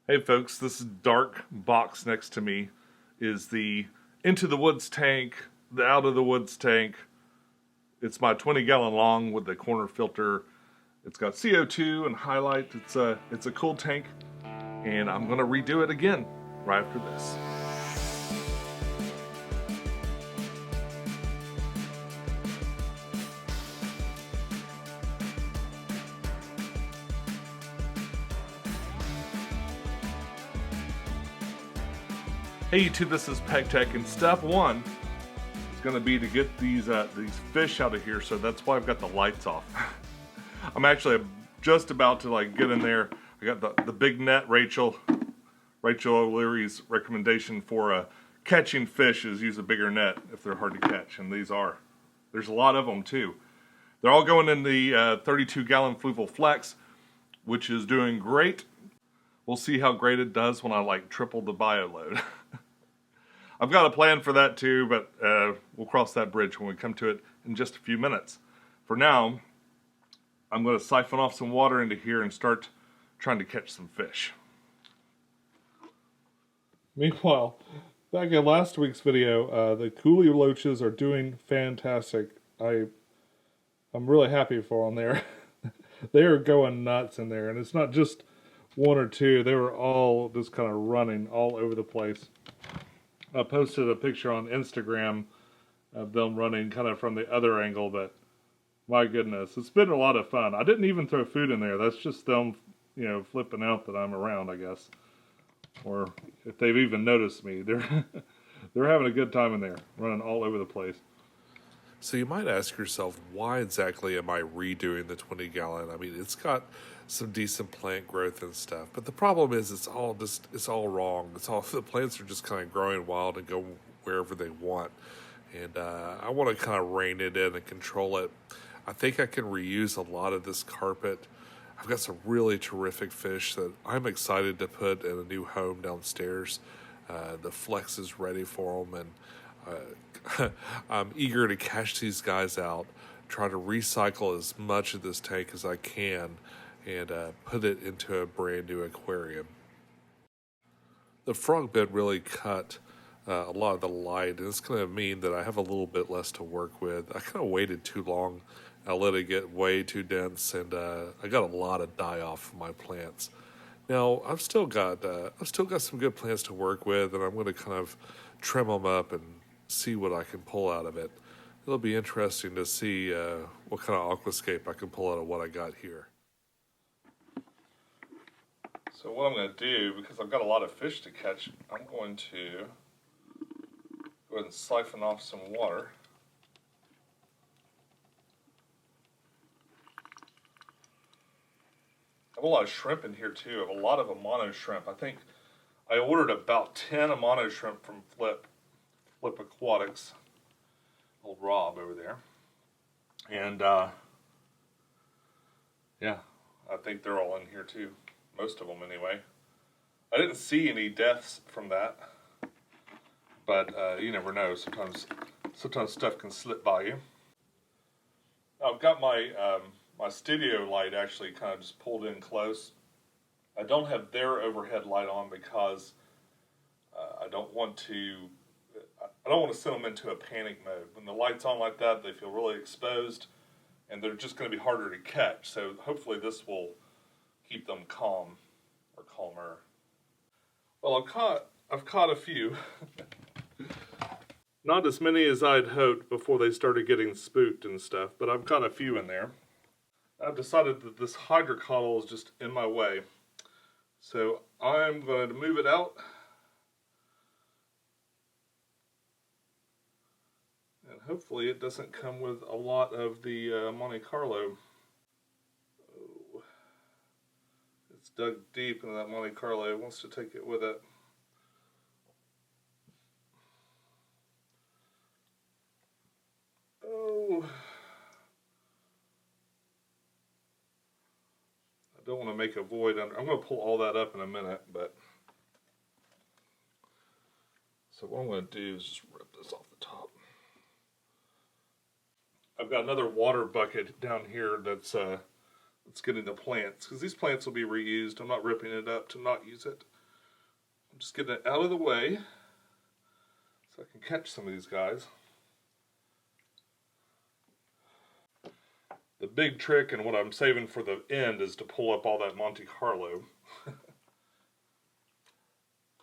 Hey folks, this dark box next to me is the Into the Woods tank, the Out of the Woods tank. It's my 20-gallon long with the corner filter. It's got CO2 and highlight. It's a cool tank, and I'm gonna redo it again right after this. Hey YouTube, this is Pecktec, and step one is going to be to get these fish out of here. So that's why I've got the lights off. I'm actually just about to get in there. I got the big net. Rachel O'Leary's recommendation for catching fish is use a bigger net if they're hard to catch, and these are. There's a lot of them too. They're all going in the 32-gallon Fluval Flex, which is doing great. We'll see how great it does when I triple the bio load. I've got a plan for that too, but we'll cross that bridge when we come to it in just a few minutes. For now, I'm going to siphon off some water into here and start trying to catch some fish. Meanwhile, back in last week's video, the coolie loaches are doing fantastic. I'm really happy for them there. They are going nuts in there, and it's not just one or two. They were all just kind of running all over the place. I posted a picture on Instagram of them running kind of from the other angle, but my goodness, it's been a lot of fun. I didn't even throw food in there. That's just them, flipping out that I'm around, I guess. Or if they've even noticed me, they're having a good time in there, running all over the place. So you might ask yourself, why exactly am I redoing the 20-gallon? I mean, it's got some decent plant growth and stuff, but the problem is it's all wrong. The plants are just kind of growing wild and go wherever they want, and I want to kind of rein it in and control it. I think I can reuse a lot of this carpet. I've got some really terrific fish that I'm excited to put in a new home downstairs. The Flex is ready for them, and I'm eager to cash these guys out, try to recycle as much of this tank as I can, and put it into a brand new aquarium. The frog bed really cut a lot of the light, and it's going to mean that I have a little bit less to work with. I kind of waited too long. I let it get way too dense, and I got a lot of die-off from my plants. Now, I've still got some good plants to work with, and I'm going to kind of trim them up and see what I can pull out of it. It'll be interesting to see what kind of aquascape I can pull out of what I got here. So what I'm going to do, because I've got a lot of fish to catch, I'm going to go ahead and siphon off some water. I have a lot of shrimp in here too. I have a lot of Amano shrimp. I think I ordered about 10 Amano shrimp from Flip Aquatics, old Rob over there, and yeah, I think they're all in here too, most of them anyway. I didn't see any deaths from that, but you never know. Sometimes stuff can slip by you. I've got my my studio light actually kind of just pulled in close. I don't have their overhead light on because I don't want to send them into a panic mode. When the light's on like that, they feel really exposed, and they're just going to be harder to catch. So hopefully this will keep them calm, or calmer. Well, I've caught a few. Not as many as I'd hoped before they started getting spooked and stuff, but I've caught a few in there. I've decided that this hydrocotyl is just in my way, so I'm going to move it out. And hopefully it doesn't come with a lot of the Monte Carlo. Oh, it's dug deep into that Monte Carlo. It wants to take it with it. Oh. I don't want to make a void under. I'm going to pull all that up in a minute, but so what I'm going to do is just rip this off the top. I've got another water bucket down here that's let's get into plants, because these plants will be reused. I'm not ripping it up to not use it. I'm just getting it out of the way so I can catch some of these guys. The big trick, and what I'm saving for the end, is to pull up all that Monte Carlo.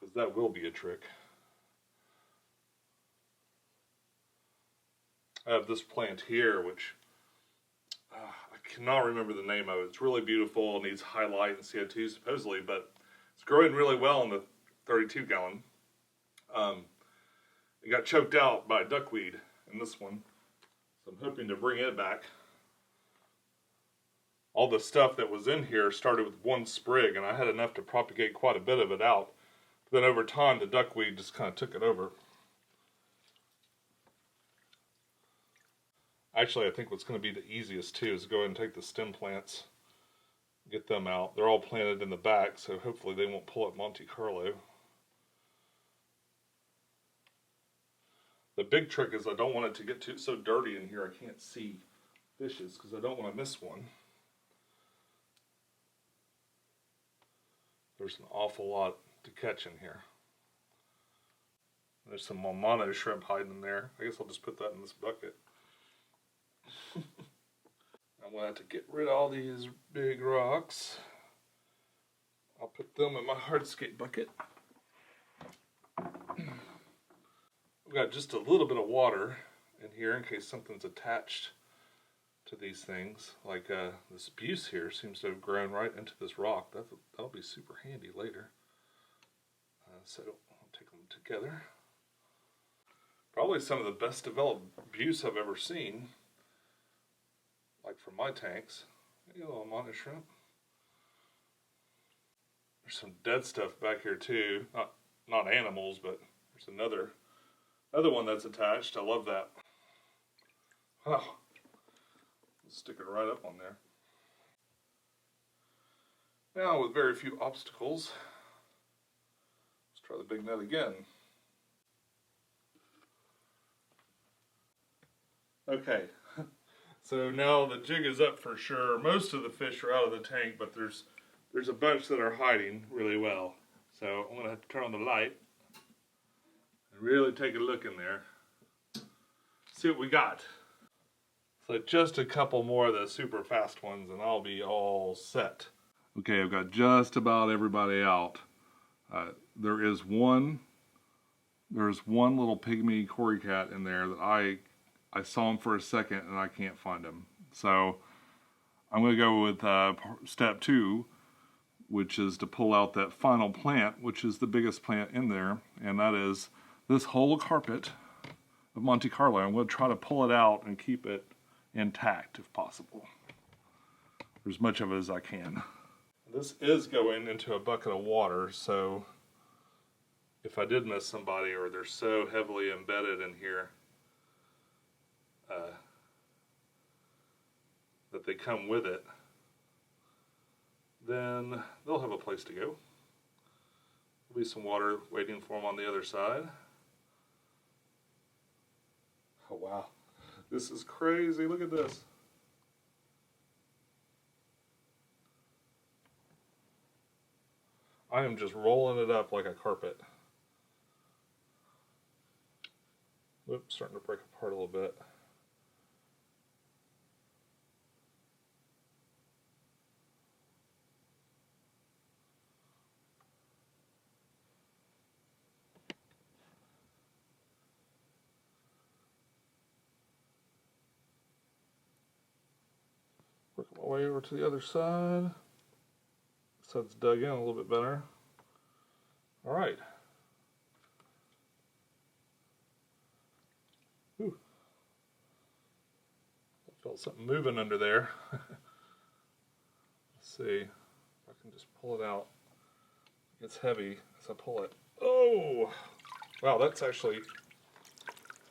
Because that will be a trick. I have this plant here, which I cannot remember the name of it. It's really beautiful. It needs highlight and CO2 supposedly, but it's growing really well in the 32 gallon. It got choked out by duckweed in this one, so I'm hoping to bring it back. All the stuff that was in here started with one sprig, and I had enough to propagate quite a bit of it out. But then over time, the duckweed just kind of took it over. Actually, I think what's going to be the easiest too is to go ahead and take the stem plants, get them out. They're all planted in the back, so hopefully they won't pull up Monte Carlo. The big trick is I don't want it to get so dirty in here I can't see fishes, because I don't want to miss one. There's an awful lot to catch in here. There's some mono shrimp hiding in there. I guess I'll just put that in this bucket. I'm going to have to get rid of all these big rocks. I'll put them in my hardscape bucket. We've got just a little bit of water in here in case something's attached to these things. Like this buse here seems to have grown right into this rock. That'll be super handy later. So I'll take them together. Probably some of the best developed buse I've ever seen. Like from my tanks. Maybe a little mono shrimp. There's some dead stuff back here too. Not animals, but there's another one that's attached. I love that. Wow. Stick it right up on there. Now, with very few obstacles, let's try the big net again. Okay, so now the jig is up for sure. Most of the fish are out of the tank, but there's a bunch that are hiding really well. So I'm going to have to turn on the light and really take a look in there. See what we got. So just a couple more of the super fast ones and I'll be all set. Okay, I've got just about everybody out. There's one little pygmy cory cat in there that I saw him for a second and I can't find him. So I'm going to go with step 2, which is to pull out that final plant, which is the biggest plant in there, and that is this whole carpet of Monte Carlo. I'm going to try to pull it out and keep it intact if possible, or as much of it as I can. This is going into a bucket of water, so if I did miss somebody or they're so heavily embedded in here that they come with it, then they'll have a place to go. There'll be some water waiting for them on the other side. Oh wow, this is crazy, look at this. I am just rolling it up like a carpet. Whoops, starting to break apart a little bit. Working my way over to the other side. So it's dug in a little bit better. All right. Ooh. I felt something moving under there. Let's see if I can just pull it out. It's heavy as I pull it. Oh! Wow, that's actually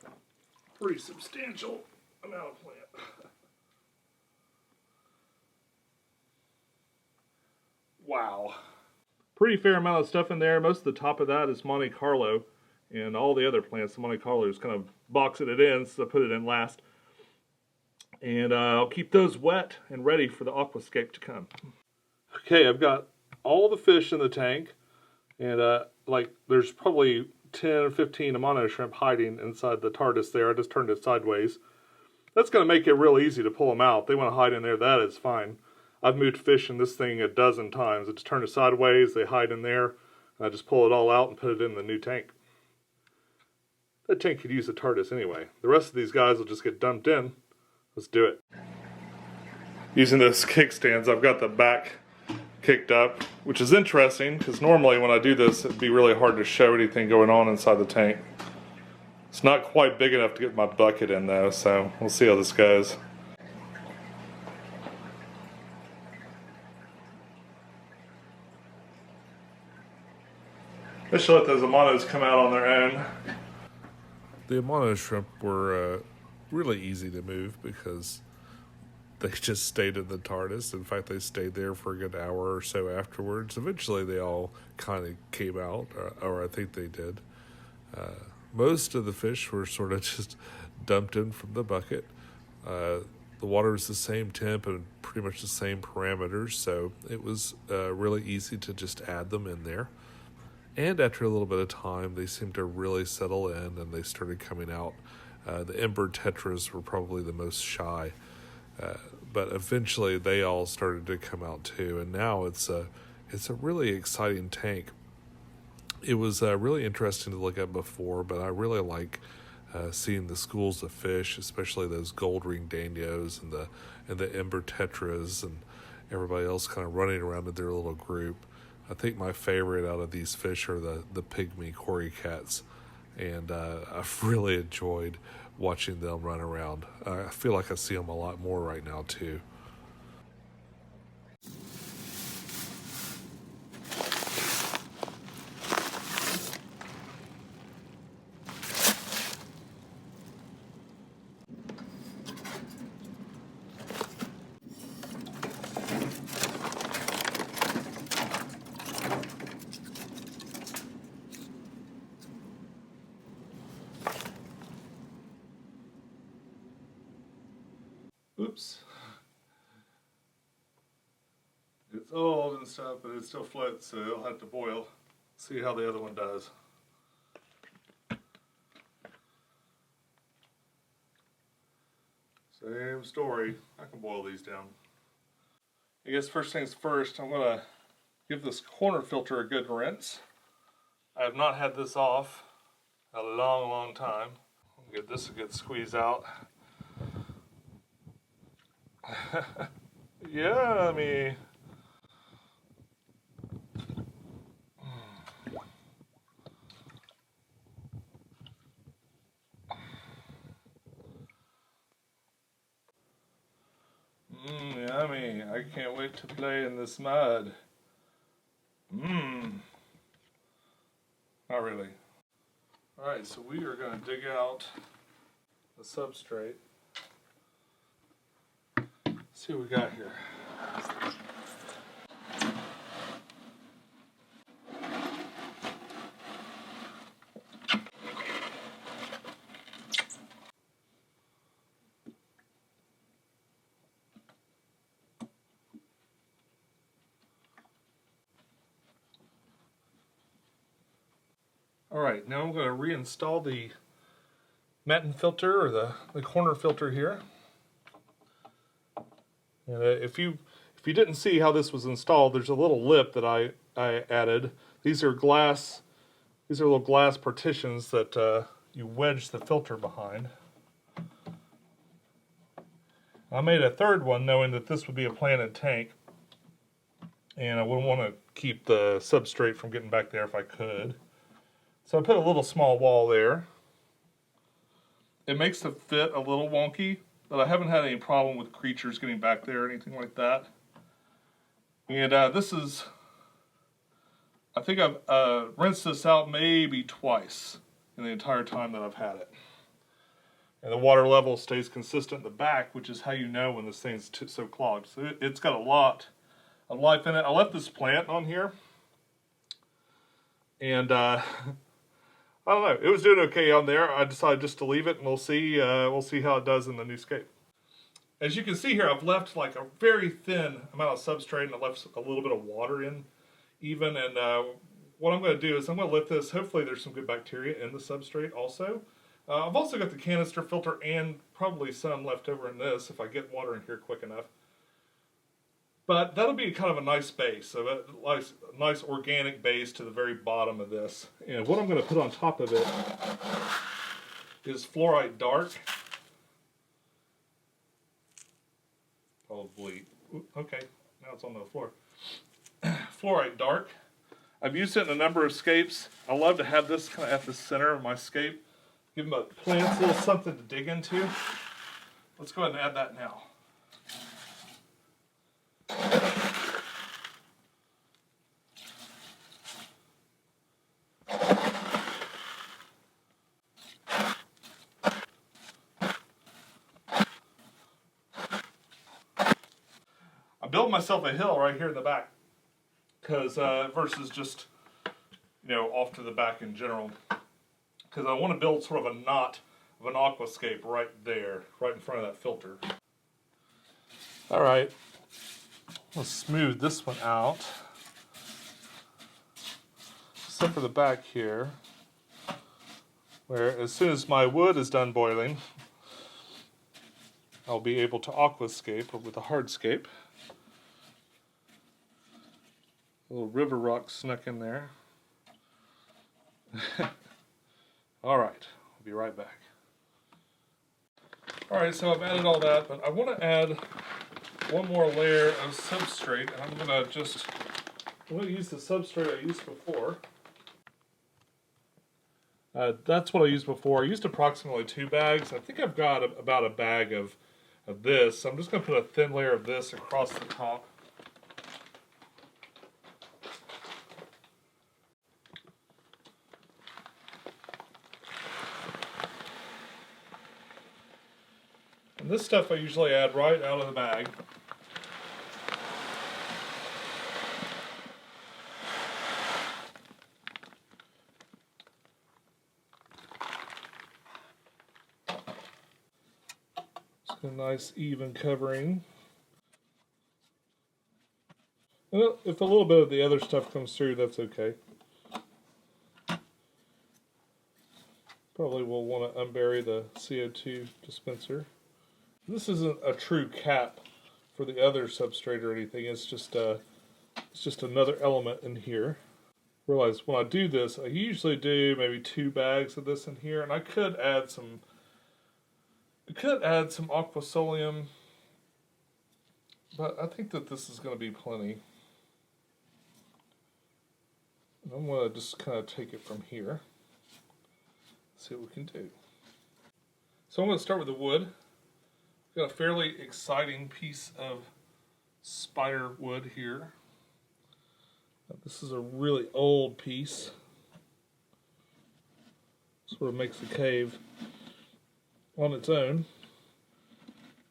a pretty substantial amount of plant. Wow. Pretty fair amount of stuff in there. Most of the top of that is Monte Carlo, and all the other plants, the Monte Carlo is kind of boxing it in, so I put it in last. And I'll keep those wet and ready for the aquascape to come. Okay, I've got all the fish in the tank, and like there's probably 10 or 15 Amano shrimp hiding inside the TARDIS there. I just turned it sideways. That's going to make it real easy to pull them out. If they want to hide in there, that is fine. I've moved fish in this thing a dozen times. I just turn it sideways, they hide in there, and I just pull it all out and put it in the new tank. That tank could use the TARDIS anyway. The rest of these guys will just get dumped in. Let's do it. Using those kickstands, I've got the back kicked up, which is interesting because normally when I do this, it'd be really hard to show anything going on inside the tank. It's not quite big enough to get my bucket in though, so we'll see how this goes. I should let those Amanos come out on their own. The Amano shrimp were really easy to move because they just stayed in the TARDIS. In fact, they stayed there for a good hour or so afterwards. Eventually, they all kind of came out, or I think they did. Most of the fish were sort of just dumped in from the bucket. The water was the same temp and pretty much the same parameters, so it was really easy to just add them in there. And after a little bit of time, they seemed to really settle in and they started coming out. The ember tetras were probably the most shy. But eventually they all started to come out too. And now it's a really exciting tank. It was really interesting to look at before, but I really like seeing the schools of fish, especially those gold ring danios and the ember tetras and everybody else kind of running around in their little group. I think my favorite out of these fish are the pygmy cory cats, and I've really enjoyed watching them run around. I feel like I see them a lot more right now too. Oops. It's old and stuff, but it still floats, so it'll have to boil. See how the other one does. Same story. I can boil these down. I guess first things first, I'm going to give this corner filter a good rinse. I have not had this off in a long, long time. I'll give this a good squeeze out. Yummy. Yummy. I can't wait to play in this mud. Not really. Alright, so we are going to dig out the substrate. Let's see what we got here. Alright, now I'm going to reinstall the matin filter, or the corner filter here. And if you didn't see how this was installed, there's a little lip that I added. These are little glass partitions that you wedge the filter behind. I made a third one knowing that this would be a planted tank, and I wouldn't want to keep the substrate from getting back there if I could. So I put a little small wall there. It makes the fit a little wonky, but I haven't had any problem with creatures getting back there or anything like that. And this is, I think I've rinsed this out maybe twice in the entire time that I've had it. And the water level stays consistent in the back, which is how you know when this thing's so clogged. So it's got a lot of life in it. I left this plant on here, and I don't know. It was doing okay on there. I decided just to leave it, and we'll see how it does in the new scape. As you can see here, I've left like a very thin amount of substrate, and I left a little bit of water in even. And what I'm going to do is I'm going to let this, hopefully there's some good bacteria in the substrate also. I've also got the canister filter and probably some left over in this if I get water in here quick enough. But that'll be kind of a nice base, so a nice organic base to the very bottom of this. And what I'm going to put on top of it is fluorite dark. Probably, okay, now it's on the floor. Fluorite dark. I've used it in a number of scapes. I love to have this kind of at the center of my scape. Give them a plants a little something to dig into. Let's go ahead and add that now. I built myself a hill right here in the back, because versus just off to the back in general, because I want to build sort of a knot of an aquascape right there, right in front of that filter. All right, let's smooth this one out, except for the back here, where as soon as my wood is done boiling, I'll be able to aquascape with a hardscape. A little river rock snuck in there. All right, I'll be right back. All right, so I've added all that, but I want to add one more layer of substrate, and I'm going to use the substrate I used before. That's what I used before. I used approximately 2 bags. I think I've got about a bag of this. So I'm just going to put a thin layer of this across the top. And this stuff I usually add right out of the bag. Just a nice even covering. And if a little bit of the other stuff comes through, that's okay. Probably will want to unbury the CO2 dispenser. This isn't a true cap for the other substrate or anything. It's just another element in here. Realize when I do this, I usually do maybe 2 bags of this in here, and I could add some aquasolium, but I think that this is going to be plenty. And I'm going to just kind of take it from here. See what we can do. So I'm going to start with the wood. Got a fairly exciting piece of spider wood here. This is a really old piece. Sort of makes the cave on its own.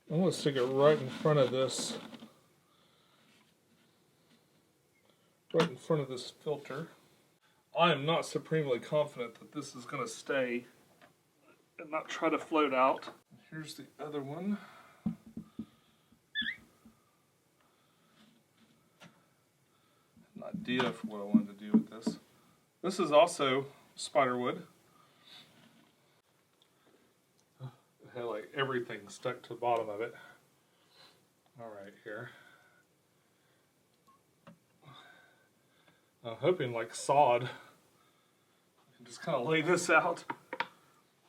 I'm going to stick it right in front of this. Right in front of this filter. I am not supremely confident that this is going to stay and not try to float out. Here's the other one. An idea for what I wanted to do with this. This is also spiderwood. It had like everything stuck to the bottom of it. Alright, here. I'm hoping like sod. I can just kind of lay this out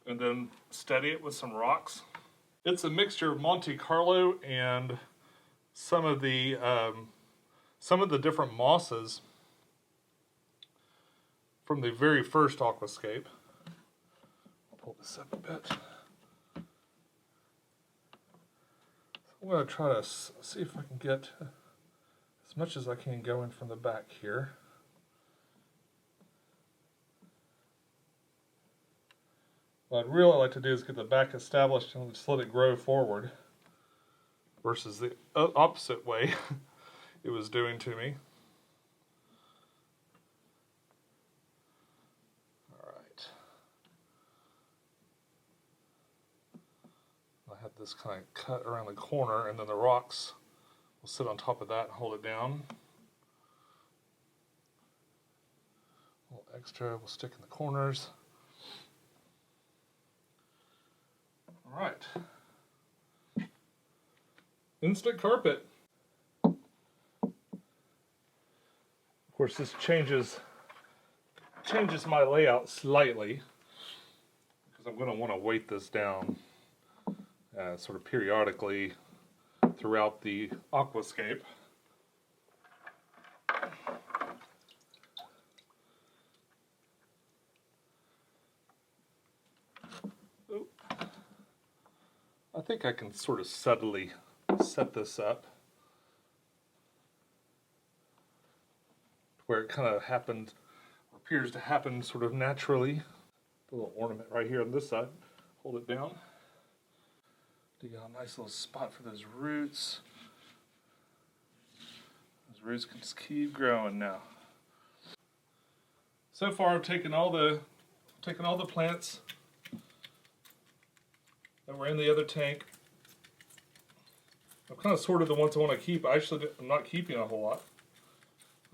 and then steady it with some rocks. It's a mixture of Monte Carlo and some of the different mosses from the very first aquascape. I'll pull this up a bit. I'm going to try to see if I can get as much as I can going from the back here. What I'd really like to do is get the back established and just let it grow forward versus the opposite way it was doing to me. Alright. I have this kind of cut around the corner, and then the rocks will sit on top of that and hold it down. A little extra will stick in the corners. All right. Instant carpet. Of course, this changes my layout slightly because I'm going to want to weight this down sort of periodically throughout the aquascape. I think I can sort of subtly set this up where it kind of happened, or appears to happen sort of naturally. A little ornament right here on this side. Hold it down. Dig out a nice little spot for those roots. Those roots can just keep growing now. So far, I've taken all the plants that were in the other tank. I've kind of sorted the ones I want to keep. I'm not keeping a whole lot.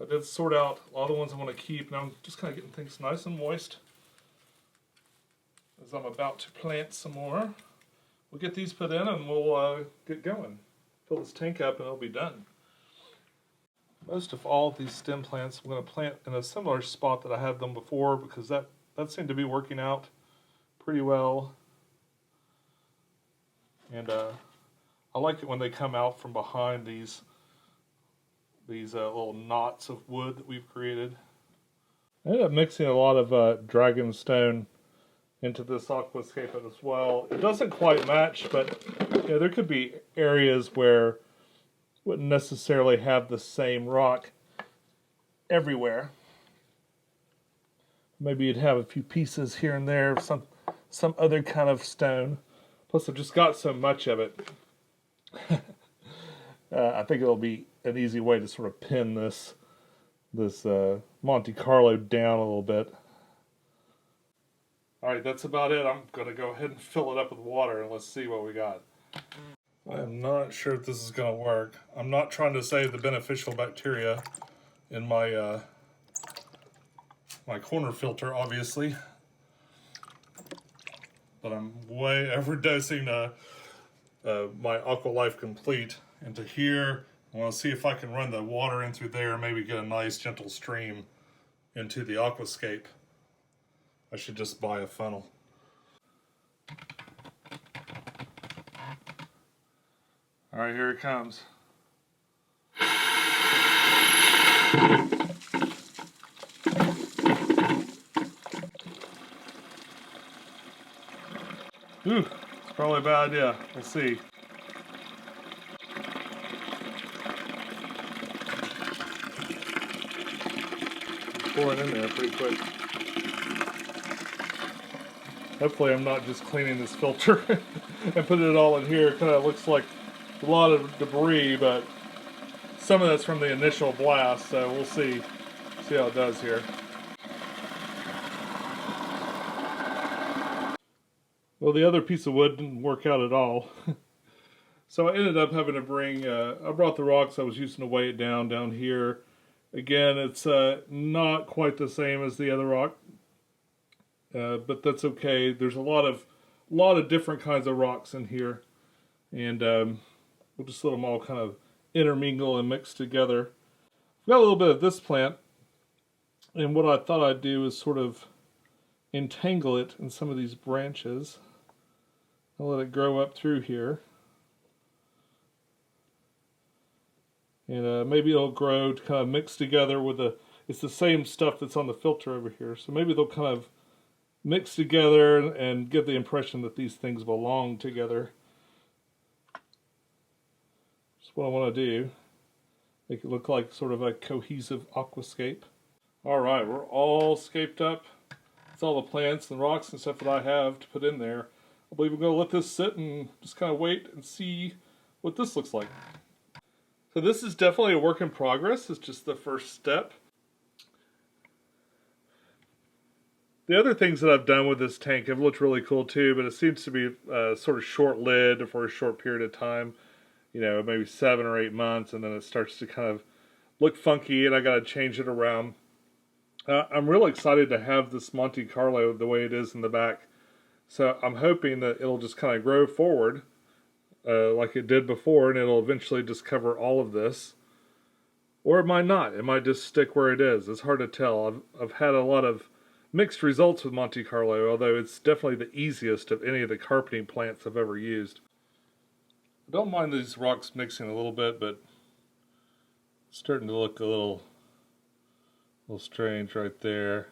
I did sort out all the ones I want to keep. Now I'm just kind of getting things nice and moist as I'm about to plant some more. We'll get these put in and we'll get going. Fill this tank up and it'll be done. Most of all of these stem plants I'm going to plant in a similar spot that I had them before, because that seemed to be working out pretty well. And I like it when they come out from behind these little knots of wood that we've created. I ended up mixing a lot of dragon stone into this aquascape as well. It doesn't quite match, but you know, there could be areas where it wouldn't necessarily have the same rock everywhere. Maybe you'd have a few pieces here and there of some other kind of stone. Plus, I've just got so much of it. I think it'll be an easy way to sort of pin this Monte Carlo down a little bit. All right, that's about it. I'm going to go ahead and fill it up with water, and let's see what we got. I am not sure if this is going to work. I'm not trying to save the beneficial bacteria in my my corner filter, obviously. But I'm way overdosing my Aqua Life Complete into here. I want to see if I can run the water in through there and maybe get a nice gentle stream into the aquascape. I should just buy a funnel. All right, here it comes. Ooh, it's probably a bad idea. We'll see. Pour it in there pretty quick. Hopefully I'm not just cleaning this filter and putting it all in here. It kind of looks like a lot of debris, but some of that's from the initial blast, so we'll see how it does here. Well, the other piece of wood didn't work out at all. So I ended up having to bring, I brought the rocks I was using to weigh it down here. Again, it's not quite the same as the other rock, but that's okay. There's a lot of different kinds of rocks in here, and we'll just let them all kind of intermingle and mix together. I've got a little bit of this plant, and what I thought I'd do is sort of entangle it in some of these branches. I'll let it grow up through here. And maybe it'll grow to kind of mix together with it's the same stuff that's on the filter over here. So maybe they'll kind of mix together and give the impression that these things belong together. That's what I want to do. Make it look like sort of a cohesive aquascape. Alright, we're all scaped up. That's all the plants and rocks and stuff that I have to put in there. I believe I'm going to let this sit and just kind of wait and see what this looks like. So this is definitely a work in progress. It's just the first step. The other things that I've done with this tank have looked really cool too, but it seems to be sort of short-lived for a short period of time. You know, maybe 7 or 8 months, and then it starts to kind of look funky, and I got to change it around. I'm really excited to have this Monte Carlo the way it is in the back. So I'm hoping that it'll just kind of grow forward like it did before, and it'll eventually just cover all of this. Or it might not. It might just stick where it is. It's hard to tell. I've had a lot of mixed results with Monte Carlo, although it's definitely the easiest of any of the carpeting plants I've ever used. I don't mind these rocks mixing a little bit, but it's starting to look a little strange right there.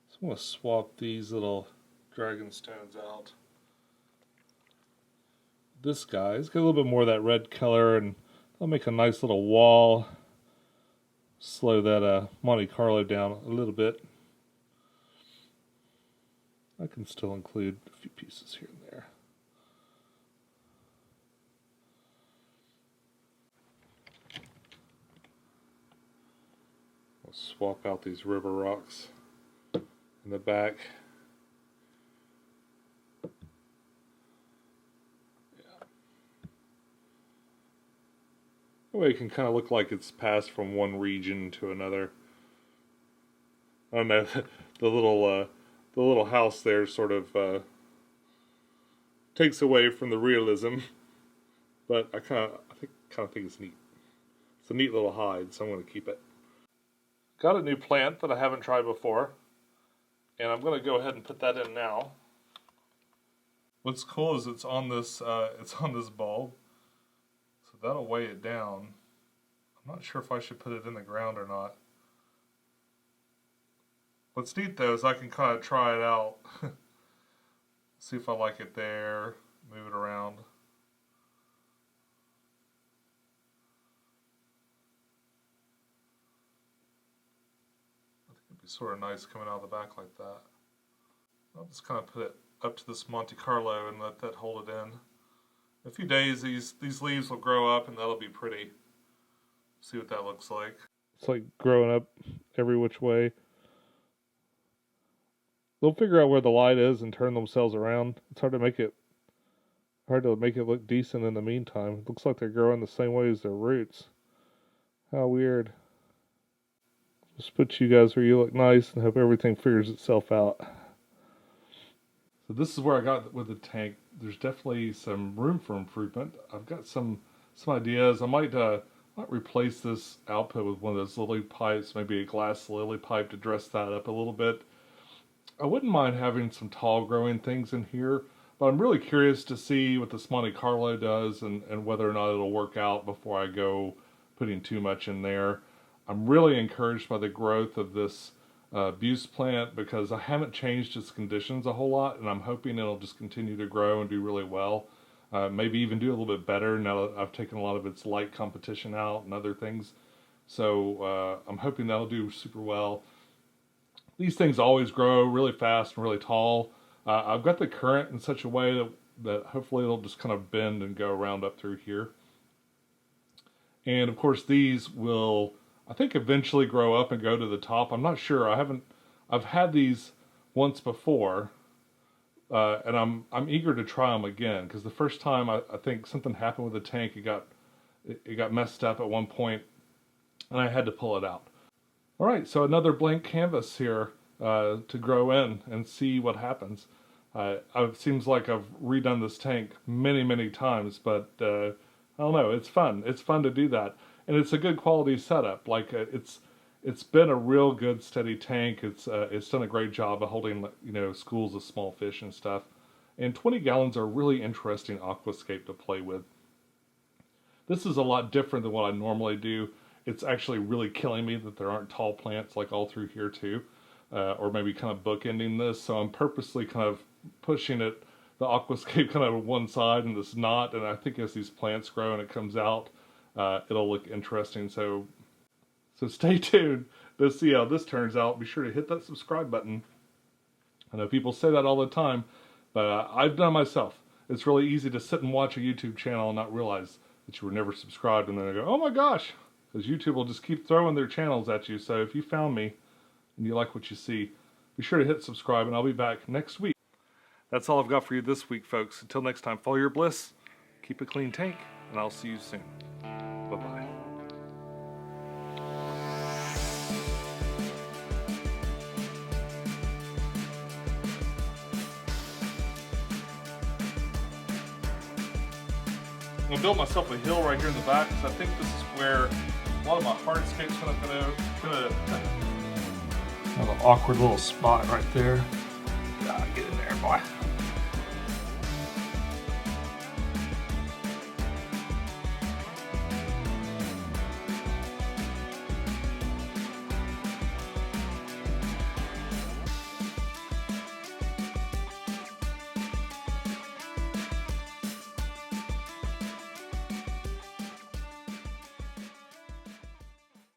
So I'm going to swap these little dragon stones out. This guy's got a little bit more of that red color, and I'll make a nice little wall. Slow that Monte Carlo down a little bit. I can still include a few pieces here and there. I'll swap out these river rocks in the back. That way it can kind of look like it's passed from one region to another. I don't know, the little house there sort of takes away from the realism, but I kind of think it's neat. It's a neat little hide, so I'm going to keep it. Got a new plant that I haven't tried before, and I'm going to go ahead and put that in now. What's cool is it's on this bulb. So that'll weigh it down. I'm not sure if I should put it in the ground or not. What's neat though is I can kind of try it out. See if I like it there. Move it around. I think it'd be sort of nice coming out of the back like that. I'll just kind of put it up to this Monte Carlo and let that hold it in. In a few days, these leaves will grow up, and that'll be pretty. See what that looks like. It's like growing up every which way. They'll figure out where the light is and turn themselves around. It's hard to make it look decent in the meantime. It looks like they're growing the same way as their roots. How weird. Just put you guys where you look nice and hope everything figures itself out. So this is where I got with the tank. There's definitely some room for improvement. I've got some ideas. I might replace this output with one of those lily pipes, maybe a glass lily pipe to dress that up a little bit. I wouldn't mind having some tall growing things in here, but I'm really curious to see what this Monte Carlo does and whether or not it'll work out before I go putting too much in there. I'm really encouraged by the growth of this Buse plant because I haven't changed its conditions a whole lot, and I'm hoping it'll just continue to grow and do really well. Maybe even do a little bit better now that I've taken a lot of its light competition out and other things. So I'm hoping that'll do super well. These things always grow really fast and really tall. I've got the current in such a way that hopefully it'll just kind of bend and go around up through here. And of course these will, I think, eventually grow up and go to the top. I'm not sure. I've had these once before, and I'm eager to try them again because the first time I think something happened with the tank. It got messed up at one point, and I had to pull it out. All right, so another blank canvas here to grow in and see what happens. It seems like I've redone this tank many times, but I don't know. It's fun. It's fun to do that. And it's a good quality setup. Like it's been a real good steady tank. It's done a great job of holding schools of small fish and stuff. And 20 gallons are a really interesting aquascape to play with. This is a lot different than what I normally do. It's actually really killing me that there aren't tall plants like all through here too, or maybe kind of bookending this. So I'm purposely kind of pushing it, the aquascape kind of one side and this knot. And I think as these plants grow and it comes out, it'll look interesting. So stay tuned to see how this turns out. Be sure to hit that subscribe button. I know people say that all the time, but I've done it myself. It's really easy to sit and watch a YouTube channel and not realize that you were never subscribed, and then I go, oh my gosh, because YouTube will just keep throwing their channels at you. So if you found me and you like what you see, Be sure to hit subscribe, and I'll be back next week. That's all I've got for you this week, folks. Until next time, follow your bliss, keep a clean tank, and I'll see you soon. Bye-bye. I'm gonna build myself a hill right here in the back, because I think this is where a lot of my hardscape's gonna have an awkward little spot right there. Get in there, boy.